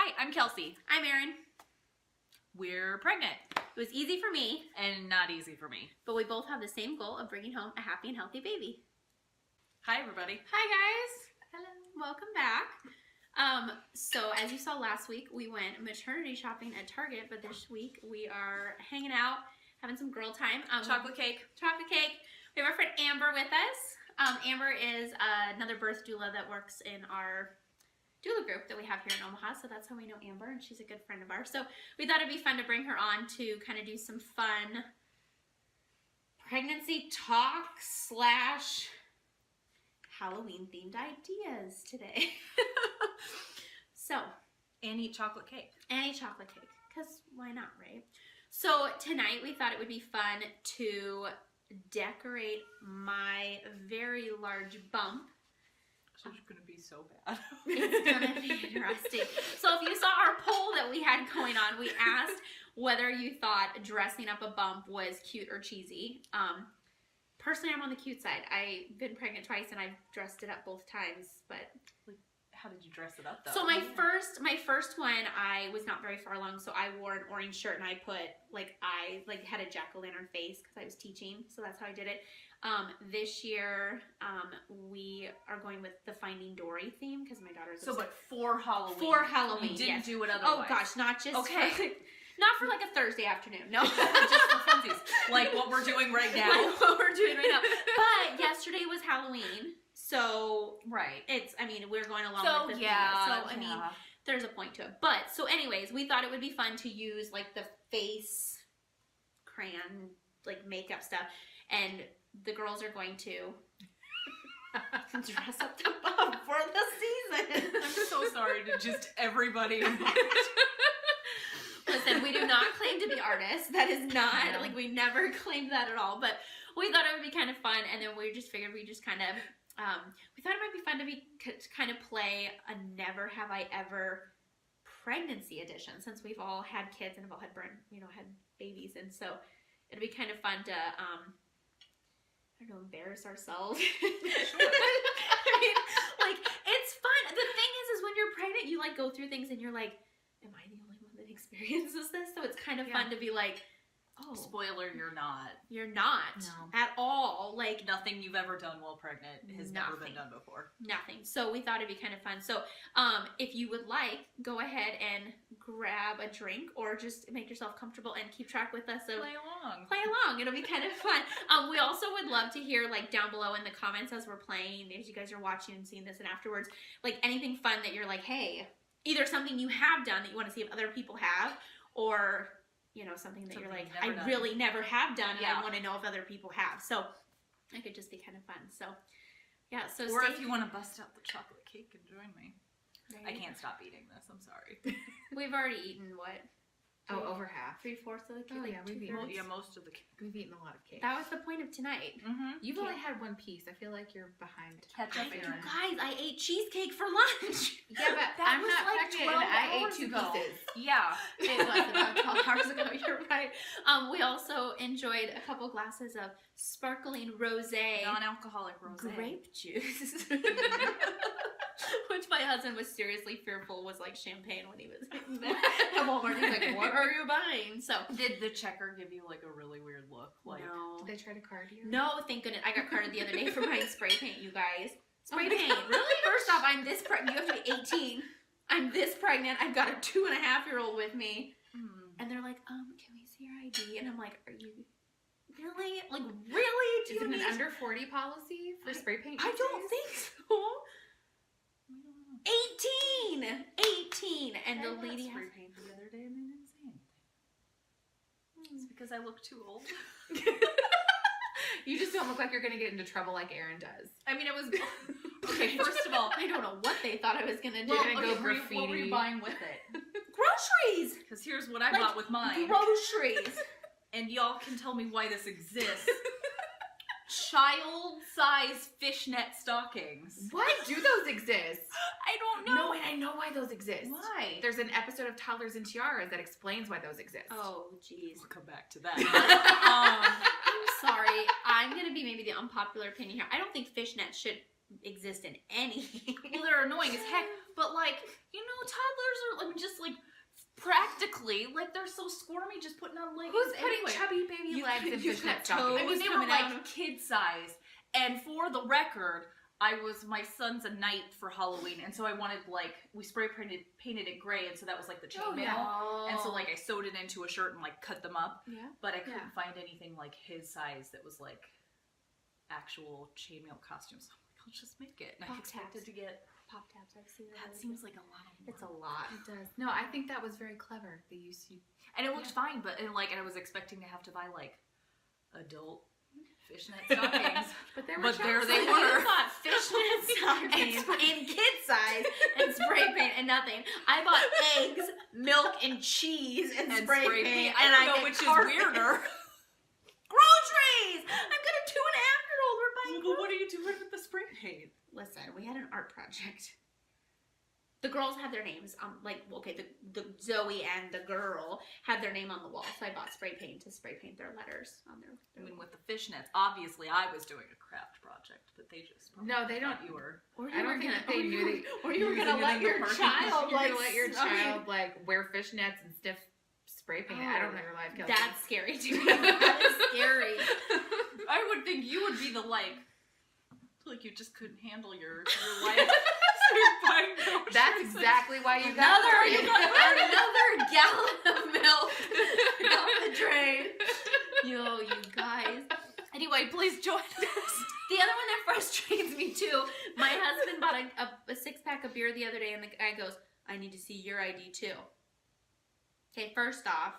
Hi, I'm Kelsey. I'm Eryn. We're pregnant. It was easy for me. And not easy for me. But we both have the same goal of bringing home a happy and healthy baby. Hi, everybody. Hi, guys. Hello. Welcome back. So as you saw last week, we went maternity shopping at Target, but this week we are hanging out, having some girl time. Chocolate cake. Chocolate cake. We have our friend Amber with us. Amber is another birth doula that works in our doula group that we have here in Omaha, so that's how we know Amber, and she's a good friend of ours. So we thought it'd be fun to bring her on to kind of do some fun pregnancy talk / Halloween themed ideas today. So, And eat chocolate cake. and a chocolate cake, because why not, right? So tonight we thought it would be fun to decorate my very large bump. It's going to be so bad. It's gonna be interesting. So if you saw our poll that we had going on, we asked whether you thought dressing up a bump was cute or cheesy. Personally, I'm on the cute side. I've been pregnant twice and I've dressed it up both times, but How did you dress it up, though? so my first one, I was not very far along, so I wore an orange shirt and I put I had a jack-o'-lantern face because I was teaching, so that's how I did it. This year, we are going with the Finding Dory theme because my daughter's but for Halloween. For Halloween, You didn't yes. do it otherwise. Oh gosh, not just Okay. not for like a Thursday afternoon. No, Just for funsies. Like what we're doing right now. like what we're doing right now. But yesterday was Halloween, so Right. we're going along So, with the yeah. theme. So there's a point to it. But so anyways, we thought it would be fun to use like the face crayon makeup stuff, and the girls are going to dress up the bump for the season. I'm so sorry to just everybody involved. Listen, we do not claim to be artists. That is not, No. we never claimed that at all. But we thought it would be kind of fun, and then we just figured we just kind of, we thought it might be fun to kind of play a Never Have I Ever pregnancy edition, since we've all had kids and have all had had babies, and so it'd be kind of fun to, embarrass ourselves. Sure. It's fun. The thing is when you're pregnant, you go through things and you're like, am I the only one that experiences this? So it's kind of fun to be like, oh, Spoiler, you're not. you're not at all. Nothing you've ever done while pregnant has never been done before. Nothing. So we thought it'd be kind of fun. So if you would like, go ahead and grab a drink or just make yourself comfortable and keep track with us. So Play along. play along. It'll be kind of fun. We also would love to hear down below in the comments as we're playing, as you guys are watching and seeing this, and afterwards, anything fun that you're like, hey, either something you have done that you want to see if other people have, or something that you're like, I really never have done, and I want to know if other people have. So it could just be kind of fun. So yeah. So Or if you want to bust out the chocolate cake and join me. Right. I can't stop eating this. I'm sorry. We've already eaten what? Over half. 3/4 of the cake. Oh, yeah, we've eaten. two-thirds? Yeah, most of the cake. We've eaten a lot of cake. That was the point of tonight. Mm-hmm. You've only had one piece. I feel like you're behind. Catch up, You Eryn. guys, I ate cheesecake for lunch. Yeah, but That I'm was not like pregnant, 12 and I ate hours 2 ago. pieces. Yeah. It was about 12 hours ago. You're right. We also enjoyed a couple glasses of sparkling rosé, Non-alcoholic rosé. grape juice, which my husband was seriously fearful was like champagne when he was at Walmart. He's like, "What are you buying?" So Did the checker give you a really weird look? no, Did they try to card you? no, thank goodness. I got carded the other day for buying spray paint. You guys, spray paint. Really? First off, I'm this pregnant. You have to be 18. I'm this pregnant. I've got a 2.5-year-old with me. And they're like, can we see your ID? And I'm like, are you really? Really? Do Is you it need an under 40 policy for spray paint? I don't think so. 18! 18! And the lady has... spray paint the other day and they didn't say anything. It's because I look too old. You just don't look like you're going to get into trouble like Eryn does. I mean, it was... Okay, first of all... I don't know what they thought I was going to do. Well, gonna go what were you graffiti. buying with it? Groceries! Because here's what I bought with mine. Groceries! And y'all can tell me why this exists. Child-size fishnet stockings. Why do those exist? I don't know. No, wait, I know why those exist. Why? There's an episode of Toddlers and Tiaras that explains why those exist. Oh, jeez. We'll come back to that. I'm sorry. I'm going to be maybe the unpopular opinion here. I don't think fishnets should exist in any. Well, they're annoying as heck, but toddlers are I mean, just like practically, like they're so squirmy just putting on leggings. Who's putting anyway. chubby baby legs in you've fishnet got stockings? I mean, they were coming like out. kid size. And for the record, my son's a knight for Halloween, and so I wanted like we spray painted it gray, and so that was like the chainmail. And so like I sewed it into a shirt and like cut them up. Yeah. But I couldn't find anything like his size that was like actual chainmail costumes. So I'm like, I'll just make it. And I Pop expected tabs. to get. Pop tabs. I've seen That seems like a lot of work. It's a lot. It does. No, I think that was very clever. They used you. And it looked fine, but and I was expecting to have to buy like adult fishnet stockings. But there they You were. bought fishnet stockings in kid size and spray paint and nothing. I bought eggs, milk, and cheese and, spray paint. I and don't know get which is carpet. weirder. Groceries! I've got a 2.5-year-old. We're buying But what are you doing with the spray paint? Listen, we had an art project. The girls had their names the Zoe and the girl had their name on the wall, so I bought spray paint to spray paint their letters on their I mean, with the fishnets, obviously I was doing a craft project, but they just No, they thought don't. you were. or I don't think they knew that. or you were using gonna it let in the your parking child You're like gonna let your I mean, child like wear fishnets and stiff spray paint. I don't know your life, Kelsey. that's scary to me. That is scary. I would think you would be the like you just couldn't handle your life. That's exactly why you got another gallon of milk down the drain. Yo, you guys. Anyway, please join us. The other one that frustrates me too. My husband bought a 6-pack of beer the other day, and the guy goes, "I need to see your ID too." Okay, first off,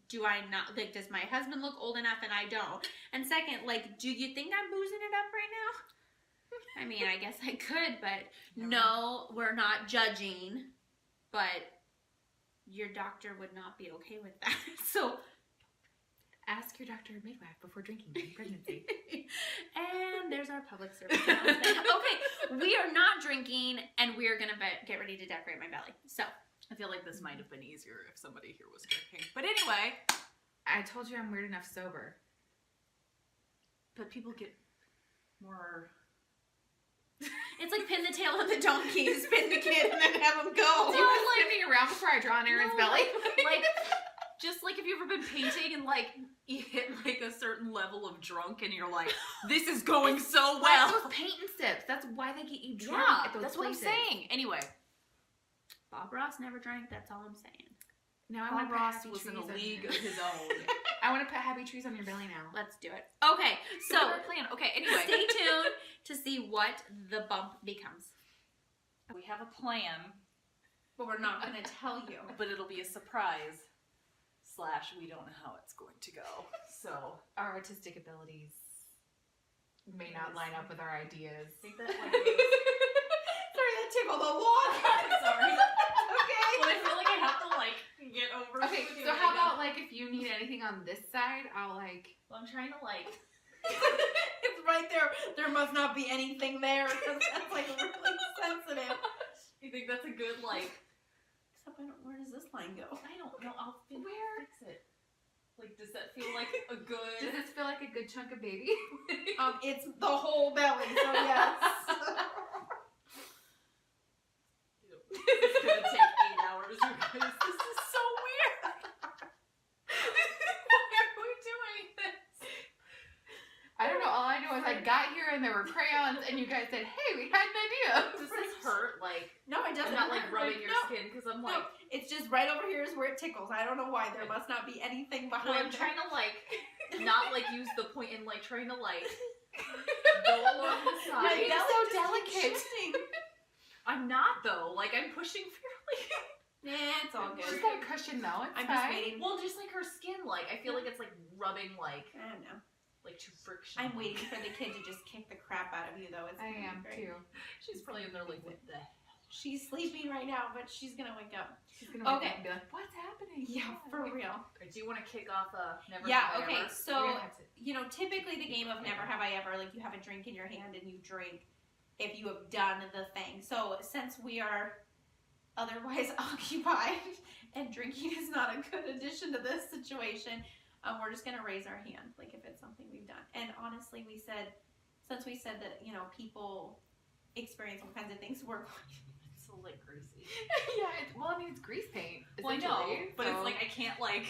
do I not does my husband look old enough and I don't? And second, do you think I'm boozing it up right now? I mean, I guess I could, but no, we're not judging. But your doctor would not be okay with that. So ask your doctor or midwife before drinking during pregnancy. and there's our public service announcement. Okay, we are not drinking, and we are gonna get ready to decorate my belly. So I feel like this might have been easier if somebody here was drinking. But anyway, I told you I'm weird enough sober. but people get more. it's like pin the tail on the donkey, spin the kid, and then have him go. Do you want spinning around before I draw on Erin's belly? Just like if you've ever been painting and you hit a certain level of drunk and you're like, this is going so well. Like those paint and sips. That's why they get you drunk Yeah, at those that's places. what I'm saying. Anyway, Bob Ross never drank. That's all I'm saying. Now I want Bob to Ross put happy was in trees a on league your- of his own. I want to put happy trees on your belly now. Let's do it. Okay, So so our plan. Okay, anyway, stay tuned to see what the bump becomes. we have a plan, But we're not going to tell you. but it'll be a surprise. / we don't know how it's going to go. So Our artistic abilities may not line up with our ideas. I think that Sorry, that tickled a lot. sorry. Okay. Well, I feel like I have to get over. Okay, with you so right how now. about if you need anything on this side, I'll Well, I'm trying to It's right there. There must not be anything there because that's really sensitive. You think that's a good Except where does this line go? I don't know. I'll Where? fix it. Does that feel like a good? Does this feel like a good chunk of baby? It's the whole belly, so yes. It's gonna take 8 hours, you guys. This is so weird. Why are we doing this? I don't know. All I know is I got here and there were crayons, and you guys said, "Hey, we had an idea." Does this hurt? No, it I'm doesn't. not rubbing your No. skin because I'm No, it's just right over here is where it tickles. I don't know why. There must not be anything behind Well, I'm it. trying to not use the point and trying to go along the side. You're being so delicate. I'm not though. I'm pushing fairly. Nah, it's all She's good. got a cushion though. It's I'm just fine. waiting. Well, just her skin. I feel like it's rubbing I don't know. too friction. I'm waiting for the kid to just kick the crap out of you, though. It's I gonna be am great. too. She's probably in there what the hell? She's sleeping right now, but she's gonna wake up. She's gonna wake Okay. up and be like, "What's happening?" Yeah, for real. Do you want to kick off Never Yeah. Have I Okay. Ever? So typically the game of Never Have I Ever, you have a drink in your hand and you drink if you have done the thing. So since we are otherwise occupied and drinking is not a good addition to this situation, we're just gonna raise our hand, if it's something we've done. And honestly, since we said that people experience all kinds of things, we're going. It's still like greasy. Yeah, well, I mean, it's grease paint. Well, I know, essentially, but so- it's like I can't like.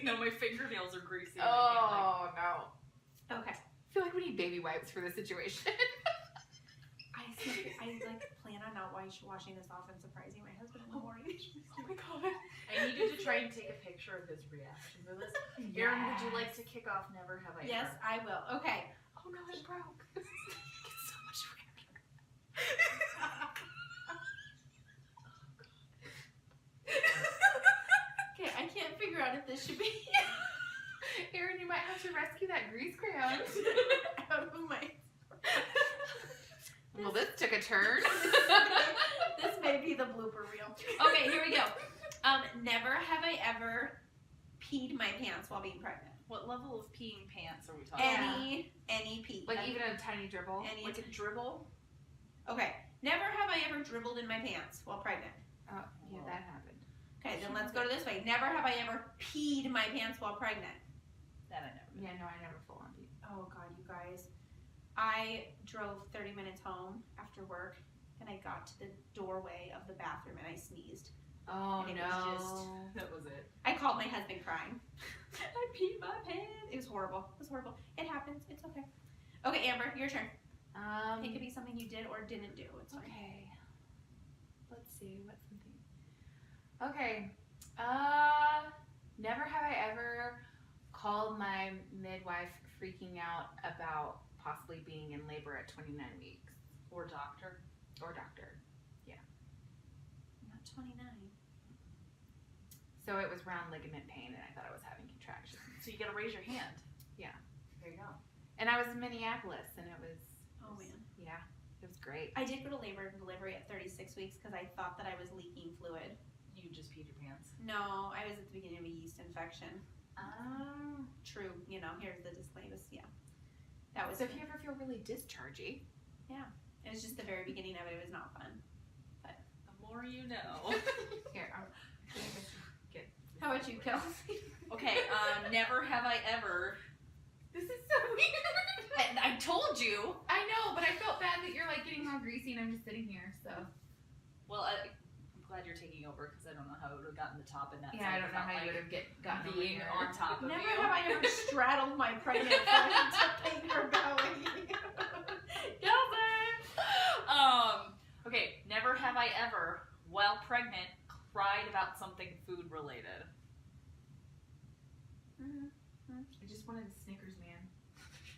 No, my fingernails are greasy. And Oh, no. Okay. I feel like we need baby wipes for this situation. I like plan on not washing this off and surprising my husband in the morning. Oh my god. I needed to try and take a picture of his reaction to this. Erin, would you like to kick off Never Have I Yes, Ever? I will. Okay. Oh no, it broke. It's so much weirder. Okay, I can't figure out if this should be Erin, you might have to rescue that grease crayon. out of my. Well, this took a turn. This may be the blooper reel. Okay, here we go. Never have I ever peed my pants while being pregnant. What level of peeing pants are we talking Any pee. Like even a tiny dribble. Any. Like a dribble? Okay. Never have I ever dribbled in my pants while pregnant. Oh, yeah, that happened. Okay, then let's go to this way. Never have I ever peed my pants while pregnant. That I never. Yeah, no, I never full on peed. Oh God, you guys. I drove 30 minutes home after work and I got to the doorway of the bathroom and I sneezed. Oh And it no. was just- That was it. I called my husband crying. I peed my pants. It was horrible. It was horrible. It happens. It's okay. Okay, Amber, your turn. It could be something you did or didn't do. It's fine. Okay. Let's see. What's something? Okay. Never have I ever called my midwife freaking out about possibly being in labor at 29 weeks. Or doctor. Or doctor. Not 29. So it was round ligament pain and I thought I was having contractions. So you gotta raise your hand. Yeah. There you go. And I was in Minneapolis and it was, Oh man. yeah, it was great. I did go to labor and delivery at 36 weeks because I thought that I was leaking fluid. You just peed your pants. No, I was at the beginning of a yeast infection. Oh. True, you know, here's the disclaimer. Yeah. That was So if you ever feel really dischargey. it was just the very beginning of it. It was not fun. The more you know. Here, I think I should get. How about you, Kelsey? Okay, never have I ever. This is so weird. I told you. I know, but I felt bad that you're like getting all greasy and I'm just sitting here, so. Well, I'm glad you're taking over because I don't know how it would have gotten the top in that. Yeah, I don't know how you would have gotten over being here. on top of Never you. have I ever straddled my pregnant friend to pain her belly. Okay, never have I ever, while pregnant, cried about something food related. I just wanted a Snickers, man.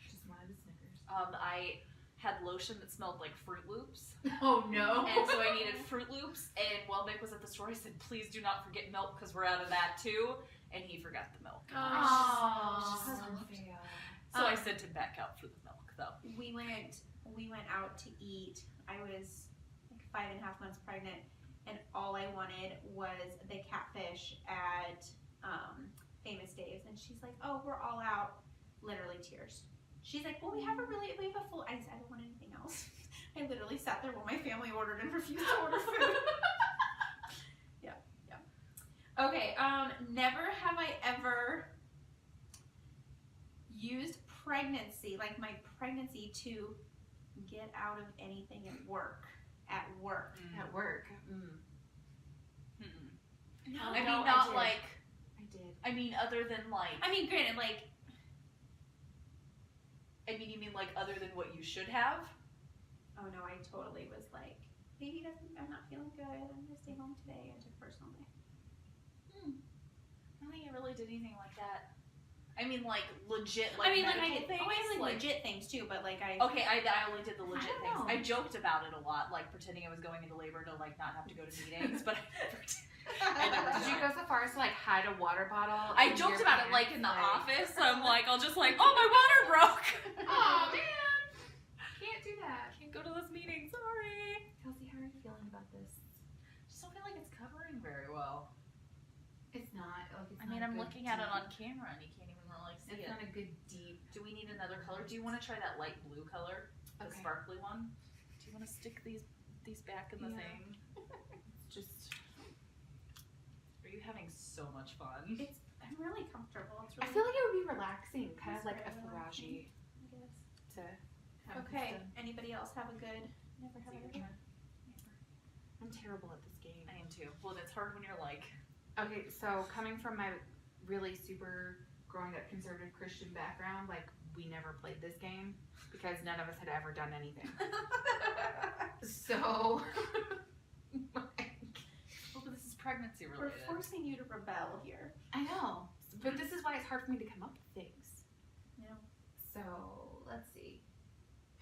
Just wanted a Snickers. I had lotion that smelled like Fruit Loops, Oh no. and so I needed Fruit Loops. And while Nick was at the store, I said, "Please do not forget milk because we're out of that too." And he forgot the milk. Oh, So I sent him back out for the milk, though. We went out to eat. I was like 5.5 months pregnant, and all I wanted was the catfish at Famous Dave's. And she's like, "Oh, we're all out." Literally tears. She's like, "Well, we have a full." I don't want anything else. I literally sat there while my family ordered and refused to order food. Yeah. Okay. Never have I ever used pregnancy, like my pregnancy, to get out of anything at work. At work. At work. No, I mean, no, not did. like. I did. I mean, other than like. I mean, granted, like. I mean, you mean like other than what you should have? Oh no, I totally was like, baby doesn't. I'm not feeling good. I'm gonna stay home today. I took personal day. I don't think I really did anything like that. I mean, like legit. Like, I mean, like I medical did. things, I did like legit things too, but like I. Okay, I only did the legit I don't things. know. I joked about it a lot, like pretending I was going into labor to like not have to go to meetings, but I never Did you go so far as to like hide a water bottle? I in joked your about it pants? like in the office. I'm like, I'll just like, oh, my water broke. Oh man, can't do that. Can't go to this meeting. Sorry. Kelsey, how are you feeling about this? Just don't feel like it's covering very well. It's not. Like, it's I not mean, a I'm good looking at it deep- on camera and you can't even really see It's it. not a good deep. Do we need another color? Do you want to try that light blue color, the Okay. sparkly one? Do you want to stick these back in the Yeah. thing? Just. Are you having so much fun? I'm really comfortable. It's I really. feel like it would be relaxing, kind of It's like a very Faraji I guess. to have Okay. this done. Anybody else have a good? Never have Is it a your good. turn? I'm terrible at this game. I am too. Well, it's hard when you're like... Okay, so coming from my really super growing up conservative Christian background, like, we never played this game because none of us had ever done anything. So... Well, but this is pregnancy We're related. forcing you to rebel here. I know. But this is why it's hard for me to come up with things. Yeah. So, let's see.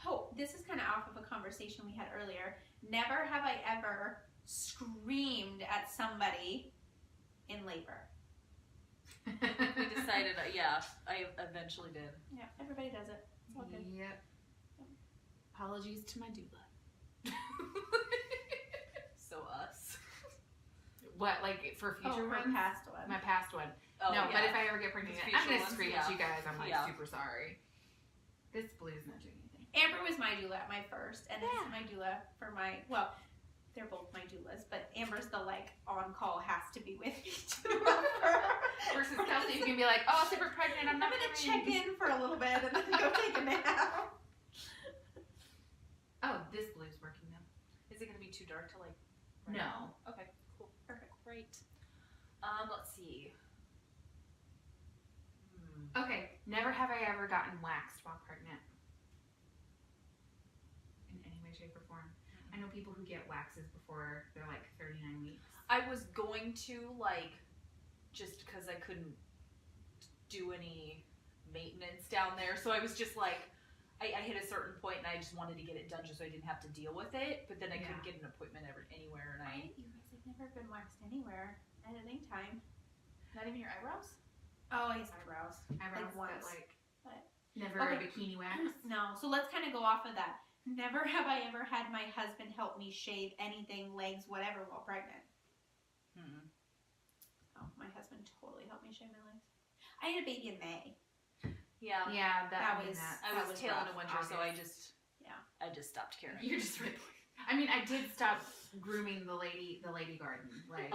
Oh, this is kind of off of a conversation we had earlier. Never have I ever screamed at somebody in labor. We decided, yeah, I eventually did. Yeah, everybody does it. It's all good. Yep. Apologies to my doula. So us. What, like, for future my ones? past one. My past one. Oh, no, yeah. but if I ever get pregnant, These I'm future gonna ones, scream yeah. at you guys. I'm like Yeah. super sorry. This blue's not doing anything. Amber was my doula at my first, and this is my doula for my, well, they're both my doulas, but Amber's the, like, on-call has to be with me too. Versus Kelsey, you can be like, oh, super pregnant, I'm not gonna coming. check in for a little bit and then go take a nap. Oh, this blue's working now. Is it going to be too dark to like... No. Okay, cool. Perfect. Great. Let's see. Okay, never have I ever gotten waxed while pregnant. In any way, shape, or form. I know people who get waxes before they're like 39 weeks. I was going to, like, just because I couldn't do any maintenance down there. So I was just like, I hit a certain point and I just wanted to get it done just so I didn't have to deal with it. But then I couldn't get an appointment anywhere. And You guys have never been waxed anywhere at any time. Not even your eyebrows? Oh, his eyebrows. Eyebrows, once. but like, But- never Okay. a bikini wax. No, so let's kind of go off of that. Never have I ever had my husband help me shave anything, legs, whatever, while pregnant. Oh, my husband totally helped me shave my legs. I had a baby in May. Yeah. Yeah, That I mean, was- that. I That was was tail rough. into winter, so I August. just stopped caring. You're just really. I mean, I did stop grooming the lady garden. Like,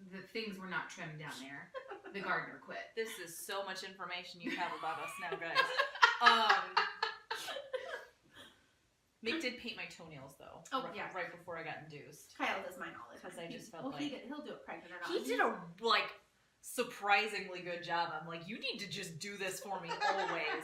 the things were not trimmed down there. The gardener quit. This is so much information you have about us now, guys. Mick did paint my toenails though. Oh, right, yeah. Right before I got induced. Kyle does mine all the time. Because I just felt well, like- he'll do it pregnant or not. He did a like surprisingly good job. I'm like, you need to just do this for me always.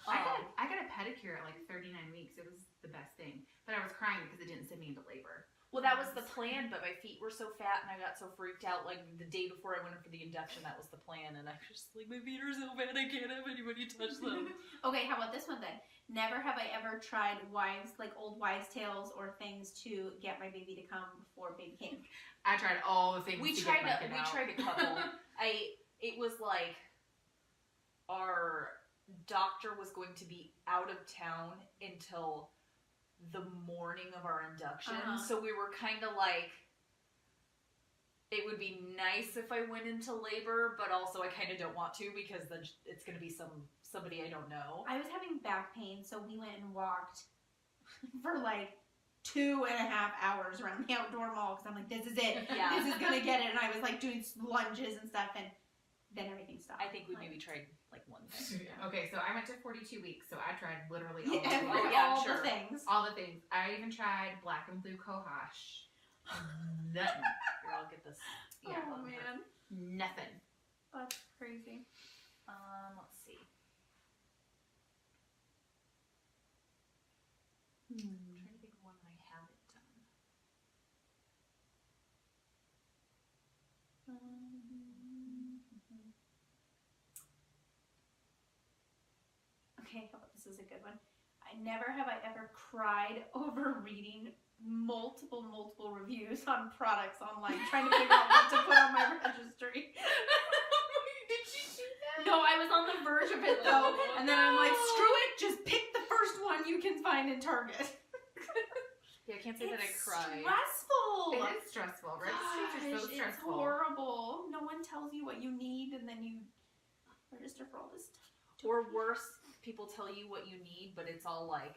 I got a pedicure at like 39 weeks. It was the best thing. But I was crying because it didn't send me into labor. Well, that was the plan, but my feet were so fat and I got so freaked out. Like the day before I went in for the induction, that was the plan, and I was just like, my feet are so fat, I can't have anybody touch them. Okay, how about this one then? Never have I ever tried old wives' tales or things to get my baby to come before baby came. I tried all the things. We to tried get my kid out. a couple. It was like our doctor was going to be out of town until the morning of our induction, so we were kind of like, it would be nice if I went into labor, but also I kind of don't want to because then it's going to be somebody I don't know. I was having back pain, so we went and walked for like 2.5 hours around the outdoor mall because I'm like, this is it. Yeah. This is gonna get it. And I was like doing lunges and stuff, and then everything stopped. I think we maybe tried like one thing. Okay, so I went to 42 weeks, so I tried literally all, Yeah, the, Oh, yeah, all sure. the things. all the things. I even tried black and blue cohosh. Nothing. Here, I'll get this. Yeah, Oh man, nothing. that's crazy. Let's see. I'm trying to think of one I haven't done. Okay, how about this is a good one. Never have I ever cried over reading multiple reviews on products online, trying to figure out what to put on my registry. Did you do that? No, I was on the verge of it though, and then I'm like, screw it, just pick the first one you can find in Target. Yeah, I can't say that I It's cried. stressful. It is stressful. Registries are so Gosh, it's stressful. horrible. No one tells you what you need, and then you register for all this stuff. Or worse, people tell you what you need, but it's all like,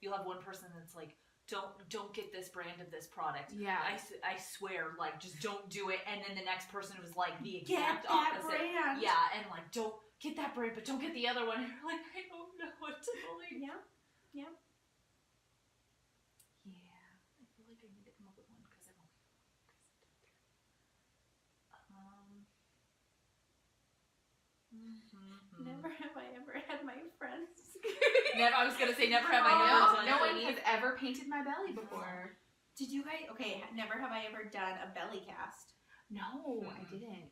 you'll have one person that's like, don't get this brand of this product. Yeah. I swear, like, just don't do it. And then the next person was like the Get exact that opposite. brand. Yeah, and like, don't get that brand, but don't get the other one. And you're like, I don't know what to believe. Yeah. Yeah, I feel like I need to come up with one because Never have I ever had my friends. Never. I was gonna say never have I No, ever done no one any. has ever painted my belly before. Did you guys? Okay, never have I ever done a belly cast. No, I didn't.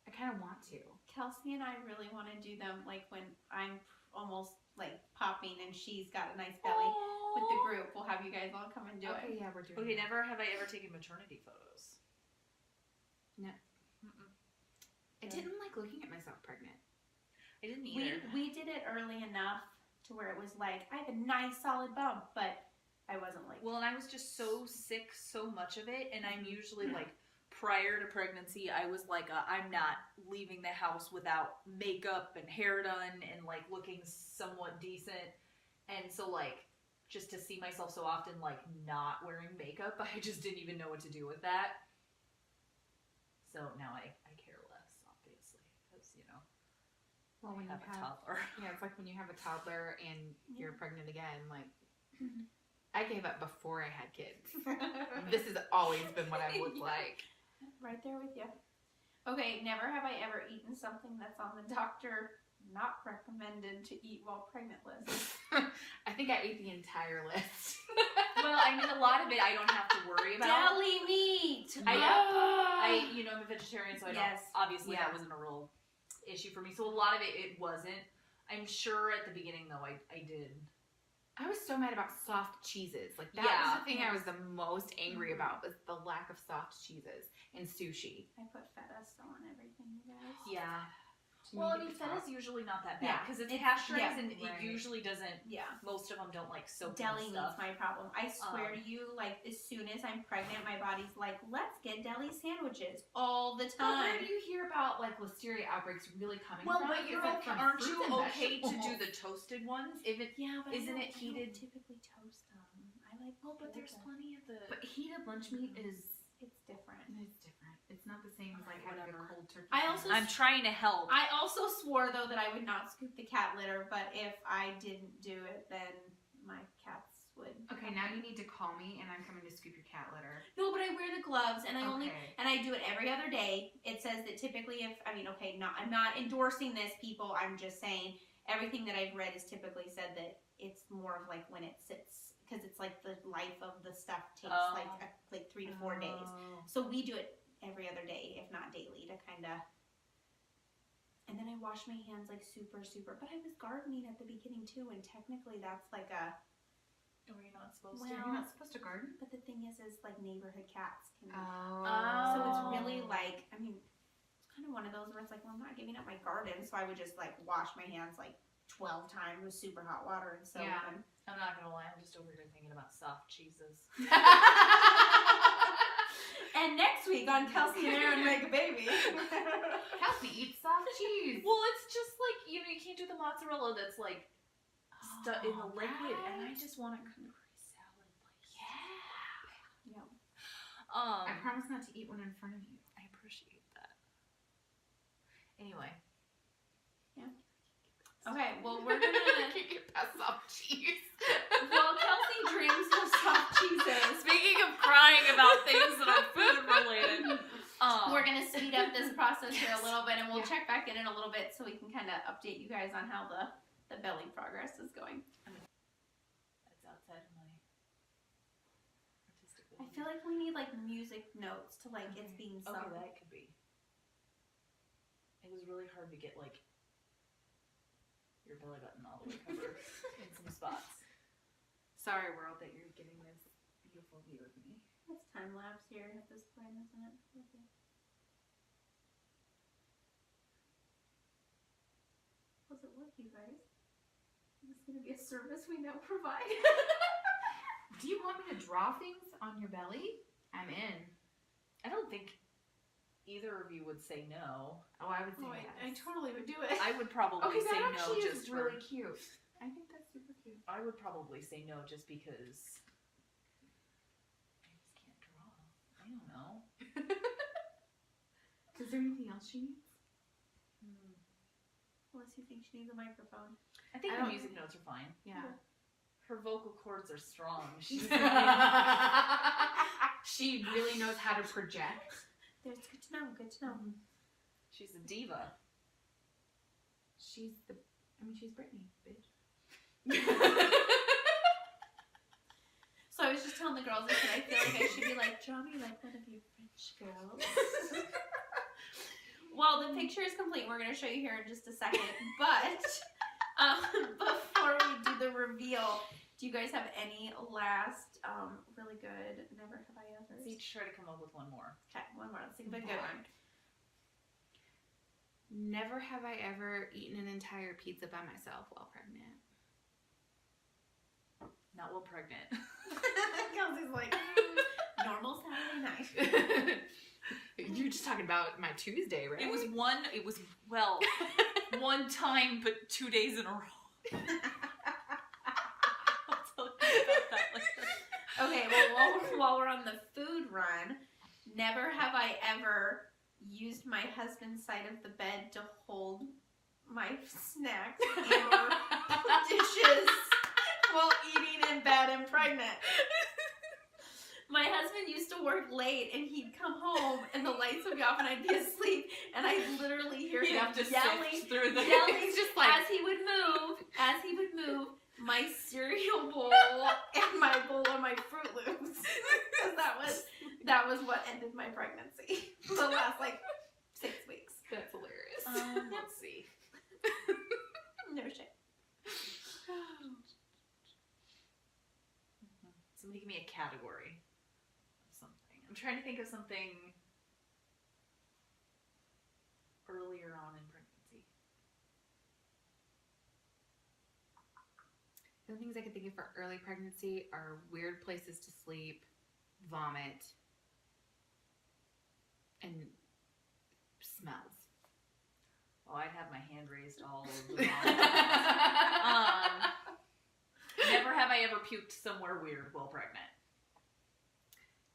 I kind of want to. Kelsey and I really want to do them, like when I'm almost like popping and she's got a nice belly with the group. We'll have you guys all come and do Okay, it. yeah, we're doing Okay, that. never have I ever taken maternity photos. No. I didn't like looking at myself pregnant. I didn't either. We did it early enough to where it was like I have a nice solid bump, but I wasn't like. Well, and I was just so sick so much of it, and I'm usually like, prior to pregnancy, I was like, I'm not leaving the house without makeup and hair done and like looking somewhat decent, and so like just to see myself so often like not wearing makeup, I just didn't even know what to do with that. So now I care less, obviously, because Well, when I have a toddler. Yeah, it's like when you have a toddler and you're pregnant again. Like, I gave up before I had kids. This has always been what I look like. Right there with you. Okay, never have I ever eaten something that's on the doctor not recommended to eat while pregnant list. I think I ate the entire list. Well, I mean, a lot of it I don't have to worry about. Deli meat! I'm a vegetarian, so I don't. Yes. Obviously, Yeah. that wasn't a real issue for me. So a lot of it wasn't. I'm sure at the beginning though, I did. I was so mad about soft cheeses. Like, that Yeah. was the thing I was the most angry about, was the lack of soft cheeses in sushi. I put feta still on everything, you guys. Yeah. To Well, I me, mean, it's feta's soft. usually not that Yeah. bad because it's It's- pasteurized yeah, and right. it usually doesn't. Yeah. Most of them don't like soak Deli and meat's stuff. my problem. I swear to you, like, as soon as I'm pregnant, my body's like, let's get deli sandwiches all the But where time. do you hear about, like, listeria outbreaks really coming Well, from? but It's you're like okay. from Aren't fruits you and okay to do vegetables. the toasted ones? If it Yeah, but Isn't I it don't heated? typically toast them. I like. well, but there's toast. plenty of the. But heated lunch meat is... It's different. It's different. It's not the same as, like, Okay, having a whatever. cold turkey. I also I'm trying to help. I also swore though that I would not scoop the cat litter, but if I didn't do it, then my cats would. Okay, now you need to call me, and I'm coming to scoop your cat litter. No, but I wear the gloves, and I only Okay. and I do it every other day. It says that typically, if I mean, okay, I'm not endorsing this, people. I'm just saying everything that I've read has typically said that it's more of like when it sits, because it's like the life of the stuff takes Oh. like 3 to 4 days. So we do it every other day, if not daily, to kind of. And then I wash my hands like super. But I was gardening at the beginning too, and technically that's like a. Or you're not supposed Well, to. You're not supposed to garden? But the thing is like neighborhood cats can. Oh. So it's really like, I mean, it's kind of one of those where it's like, well, I'm not giving up my garden, so I would just like wash my hands like 12 times with super hot water and soap. Yeah. And I'm not gonna lie. I'm just over here thinking about soft cheeses. And next week on Kelsey and Eryn Make a Baby. Kelsey eats soft cheese. Well, it's just like you can't do the mozzarella that's like stuck in the liquid, and I just want a curry salad. Like Yeah. I promise not to eat one in front of you. I appreciate that. Anyway. Okay, well, we're gonna. Can't get past soft cheese. Well, Kelsey dreams of soft cheeses. Speaking of crying about things that are food related, We're gonna speed up this process here a little bit, and we'll Yeah. check back in a little bit so we can kind of update you guys on how the belly progress is going. That's outside of my artistic I feel like we need like music notes to like it's being sung. Okay, that could be. It was really hard to get like your belly button all the way covered in some spots. Sorry, world, that you're getting this beautiful view of me. It's time lapse here at this point, isn't it? Okay. How's it work, you guys? Is this gonna be a service we now provide? Do you want me to draw things on your belly? I'm in. I don't think either of you would say no. Oh, I would say Oh, yes. I totally would do it. I would probably Okay, say that no actually just is for. really cute. I think that's super cute. I would probably say no just because I just can't draw. I don't know. Is there anything else she needs? Unless you think she needs a microphone. I think I the don't- music notes are fine. Yeah. Her vocal cords are strong. She's She really knows how to project. There's good to know. Good to know. she's a diva. She's Brittany, bitch. So I was just telling the girls, I said, I feel like I should be like, draw me like one of your French girls. Well, the picture is complete. We're going to show you here in just a second. But before we do the reveal, do you guys have any last really good Never Have I Ever? Let's each try to come up with one more. Okay, one more. Let's think of a good one. Never have I ever eaten an entire pizza by myself while pregnant. Not while pregnant. Kelsey's like, normal Saturday night. You're just talking about my Tuesday, right? It was one time, but 2 days in a row. I'll tell you about that later. Okay, well, while we're on the food run, never have I ever used my husband's side of the bed to hold my snacks or dishes while eating in bed and pregnant. My husband used to work late, and he'd come home, and the lights would be off, and I'd be asleep, and I'd literally hear You'd him have to yelling, sift through the yelling just like as he would move my cereal bowl and my bowl of my Fruit Loops. Because that was what ended my pregnancy. The last 6 weeks. That's hilarious. Let's see. No shit. Somebody give me a category of something. I'm trying to think of something earlier on in pregnancy. The only things I can think of for early pregnancy are weird places to sleep, vomit, and smells. Well, I'd have my hand raised all over the Never have I ever puked somewhere weird while pregnant.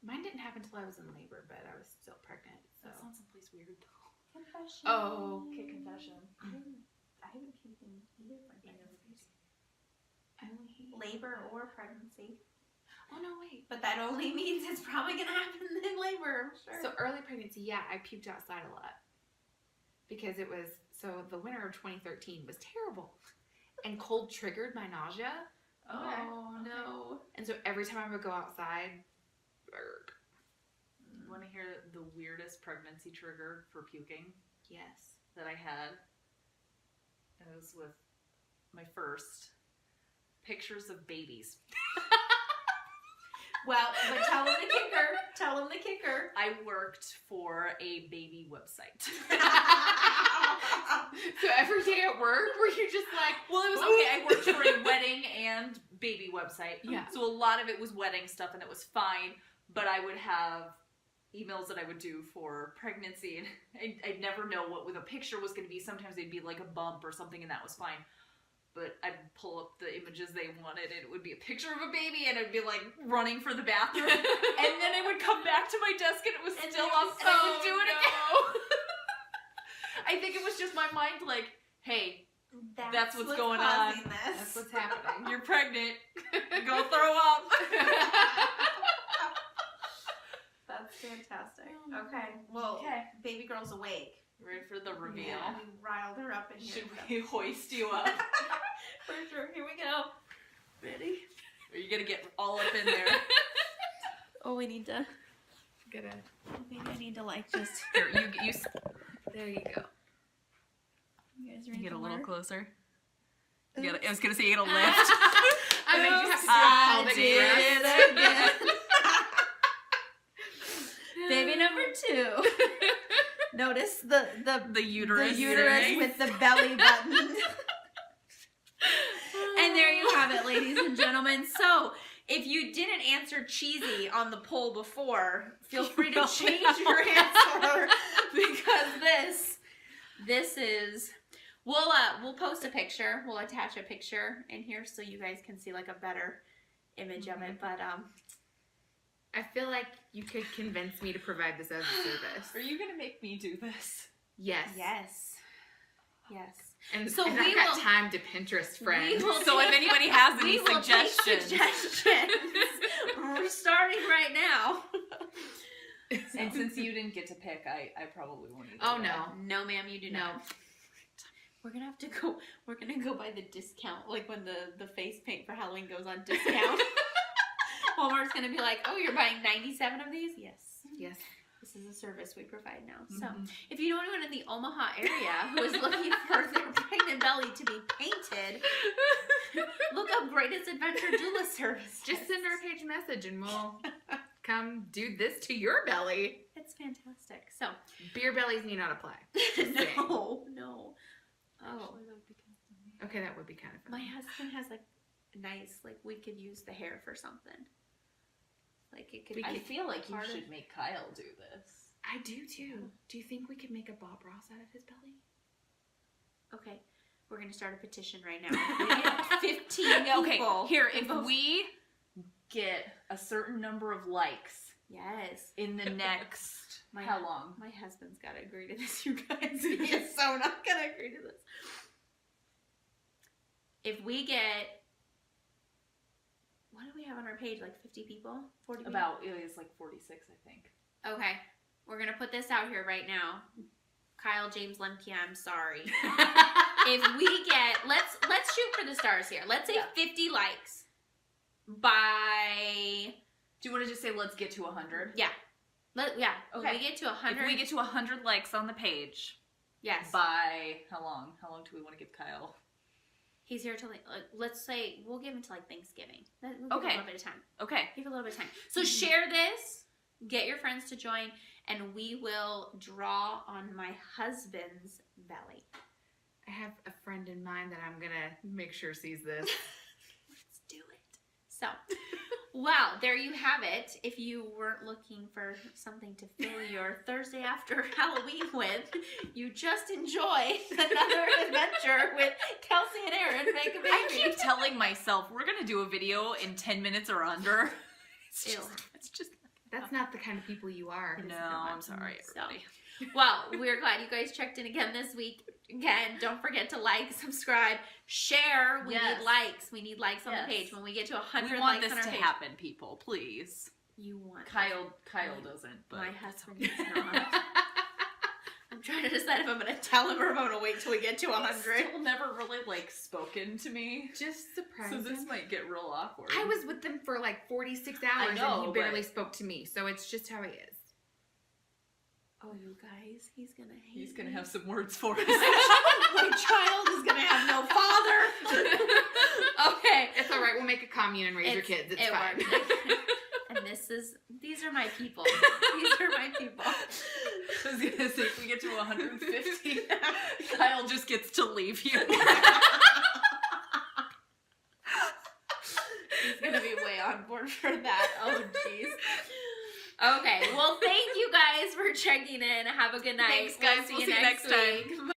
Mine didn't happen until I was in labor, but I was still pregnant. So. That sounds someplace weird though. Confession. Oh. Okay, confession. I haven't puked in either of my pregnancies. I only hate Labor or pregnancy. Oh no, wait. But that only means it's probably going to happen in labor, I'm sure. So early pregnancy, yeah, I puked outside a lot. Because the winter of 2013 was terrible. And cold triggered my nausea. Oh, no. And so every time I would go outside, You want to hear the weirdest pregnancy trigger for puking yes. that I had? It was with my first pictures of babies. Well, but tell them the kicker. Tell them the kicker. I worked for a baby website. So every day at work, were you just like, Well, it was okay. I worked for a wedding and baby website. Yeah. So a lot of it was wedding stuff, and it was fine. But I would have emails that I would do for pregnancy, and I'd never know what the picture was going to be. Sometimes they'd be like a bump or something, and that was fine. But I'd pull up the images they wanted, and it would be a picture of a baby, and I'd be like running for the bathroom. And then I would come back to my desk, and it was still up, and I would do it again. I think it was just my mind like, hey, that's what's going on. that's what's happening. You're pregnant. Go throw up. That's fantastic. Okay. Well, baby girl's awake. Ready for the reveal? Yeah, we riled her up in here. Should we hoist you up? For sure. Here we go. Ready? Are you gonna get all up in there? Oh, we need to. Gonna. Maybe I need to just. Here, you. There you go. You guys ready? Get a for little more? closer. I was gonna say you gotta lift. I mean, you have to do a I pelvic did thrust. it again. Baby number 2. Notice the uterus. The uterus with the belly button. And there you have it, ladies and gentlemen. So, if you didn't answer cheesy on the poll before, feel free to change your answer because this is. We'll post a picture. We'll attach a picture in here so you guys can see like a better image of it. But I feel like you could convince me to provide this as a service. Are you gonna make me do this? Yes. yes. And So and we I've got will- time to Pinterest friends. We will So if anybody has any we will take suggestions, suggestions. We're starting right now. and since you didn't get to pick, I probably won't either. Oh no. No, ma'am, you do No. not. We're gonna have to go. We're gonna go by the discount, like when the face paint for Halloween goes on discount. Walmart's gonna be like, "Oh, you're buying 97 of these?" Yes. Yes. This is a service we provide now. So, if you know anyone in the Omaha area who is looking for their pregnant belly to be painted, look up Greatest Adventure Doula Service. Just send her a page message and we'll come do this to your belly. It's fantastic. So, Beer bellies need not apply. no. Oh, Okay, that would be kind of fun. my husband has like nice, like we could use the hair for something. Like it could. I feel like you part of- should make Kyle do this. I do too. Do you think we could make a Bob Ross out of his belly? Okay, we're gonna start a petition right now. We get 15 Okay, people. here, if we get a certain number of likes Yes. in the next, how long? My husband's got to agree to this, you guys. He is so not going to agree to this. If we get, what do we have on our page? Like 50 people? 40 people? About, it was like 46, I think. Okay. We're going to put this out here right now. Kyle James Lemke, I'm sorry. If we get, let's shoot for the stars here. Let's say 50 likes by... Do you want to just say, let's get to 100? Yeah. Okay. When we get to 100... If we get to 100 likes on the page, yes. by how long? How long do we want to give Kyle? He's here till, like, let's say, we'll give him till, like, Thanksgiving. We'll give Okay. a little bit of time. Okay. Give a little bit of time. So share this, get your friends to join, and we will draw on my husband's belly. I have a friend in mind that I'm going to make sure sees this. Let's do it. So, well, there you have it. If you weren't looking for something to fill your Thursday after Halloween with, you just enjoyed another adventure with Kelsey and Eryn Make a Baby. I keep telling myself, we're going to do a video in 10 minutes or under. Ew. It's just That's not the kind of people you are. no, I'm sorry, everybody. Well, we're glad you guys checked in again this week. Again, don't forget to like, subscribe, share. We Yes. need likes. We need likes on Yes. the page. When we get to 100 We want likes this on our to page. happen, people, please. You want Kyle doesn't, but my husband does not. I'm trying to decide if I'm going to tell him or if I'm going to wait till we get to 100. He's still never really spoken to me, Just surprise so this him. might get real awkward. I was with them for like 46 hours know, and he barely but- spoke to me, so it's just how he is. Oh, you guys, he's going to hate He's gonna me. have some words for us. My child is going to have no father. Okay. It's all right. We'll make a commune and raise your kids. It's fine. works. And these are my people. These are my people. I was gonna say, if we get to 150, Kyle just gets to leave you. He's gonna be way on board for that. Oh, jeez. Okay, well, thank you guys for checking in. Have a good night. Thanks, guys. See We'll you see you next next time. week.